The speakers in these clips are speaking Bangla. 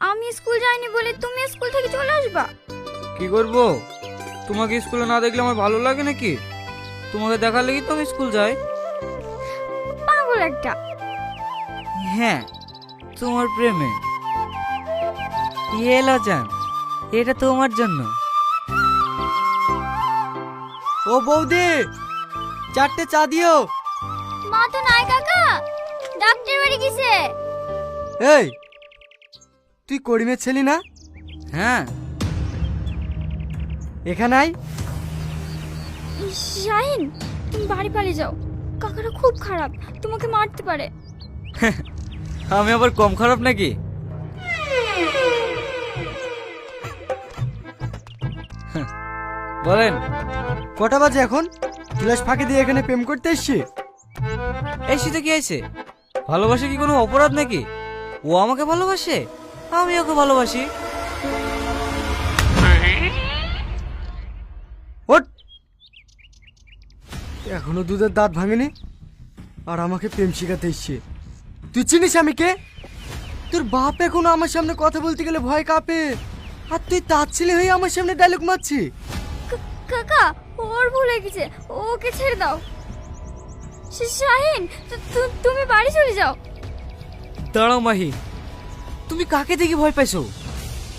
আমি স্কুল যাইনি বলে তুমি স্কুল থেকে চলে আসবা? কি করব? তোমাকে স্কুলে না দেখলে আমার ভালো লাগে নাকি? তোমাকে দেখার লাগি তো আমি স্কুল যাই। পাগল একটা। হ্যাঁ, তোমার প্রেমে। এলো জান, এটা তোমার জন্য। ও বৌদি, 4টে চা দিও। মা তো নাই কাকা, ডাক্তার বাড়ি গেছে। এই, তুই করিমের ছেলে না? হ্যাঁ। এখানে আয়। শাহিন, তুমি বাড়ি পালিয়ে যাও, কাকারা খুব খারাপ, তোমাকে মারতে পারে। আমি আবার কম খারাপ নাকি? বলেন। কটা বাজে এখন? ক্লাস ফাঁকি দিয়ে এখানে প্রেম করতে এসছি? এই শীতে কি আছে? ভালোবাসা কি কোনো অপরাধ নাকি? ও আমাকে ভালোবাসে, আমি ওকে ভালোবাসি। ওঠ! এখনো দুধের দাঁত ভাঙেনি আর আমাকে প্রেম শিখাতে এসছে। তুই চিনিস আমি কে? তোর বাপ এখনো আমার সামনে কথা বলতে গেলে ভয় কাঁপে, আর তুই তার ছেলে হয়ে আমার সামনে ডায়লগ মারছি। কাকা, ওর ভুল হয়ে গেছে, ওকে ছেড়ে দাও। শাহিন, তুমি বাড়ি চলে যাও। দাঁড়াও মাহি, তুমি কাকে দেখে ভয় পাইছো?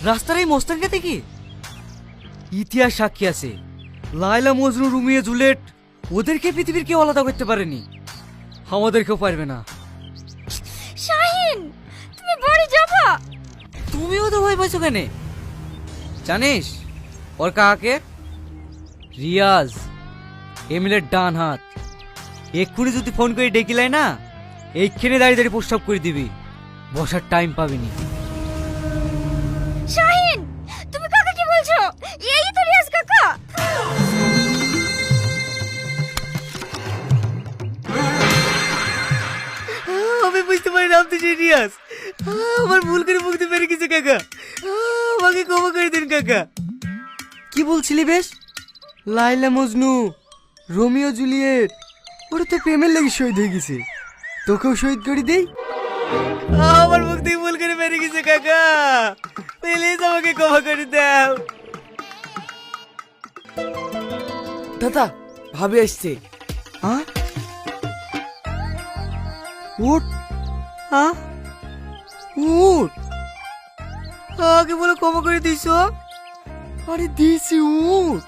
রাস্তার এই মোস্তানকে দেখি? ইতিহাস সাক্ষী আছে, লায়লা মজনু রুমিয়ে জুলেট ওদেরকে পৃথিবীর কেউ আলাদা করতে পারেনি, আমাদেরকেও পারবে না। শাহিন, তুমি বাড়ি যাবা? তুমিও তো ভয় পাইছো কেন? জানিস ওর কাকে? রিয়াজ, এমিলের ডান হাত। এক্ষুনি যদি ফোন করে ডেকিলাই না, এইখানে দাঁড়িয়ে দাঁড়িয়ে প্রস্তাব করে দিবি, বসার টাইম পাবিনি। শাহিন, তুমি কাকা কি বলছো? এই তো রিয়াজ কাকা। আমি বুঝতে পারি না আপনি সেই রিয়াজ। আমার ভুল করে মুক্তি পেরে গেছে কাকা, আমাকে ক্ষমা করে দিন কাকা। কি বলছিলি বেশ? লাইলা মজনু, রোমিও জুলিয়েট, ওরা তো প্রেমের লেগে শহীদ হয়ে গেছে, তোকেও শহীদ করে দেই। আমার মুখ থেকে ভুল করে বেরিয়ে গেছে কাকা, প্লিজ আমাকে ক্ষমা করে দাও। দাদা, ভাবে আসছে। হ্যাঁ, উঠ। হ্যাঁ, উঠ। আগে বলে ক্ষমা করে দিছো। আরে দিছি, উঠ।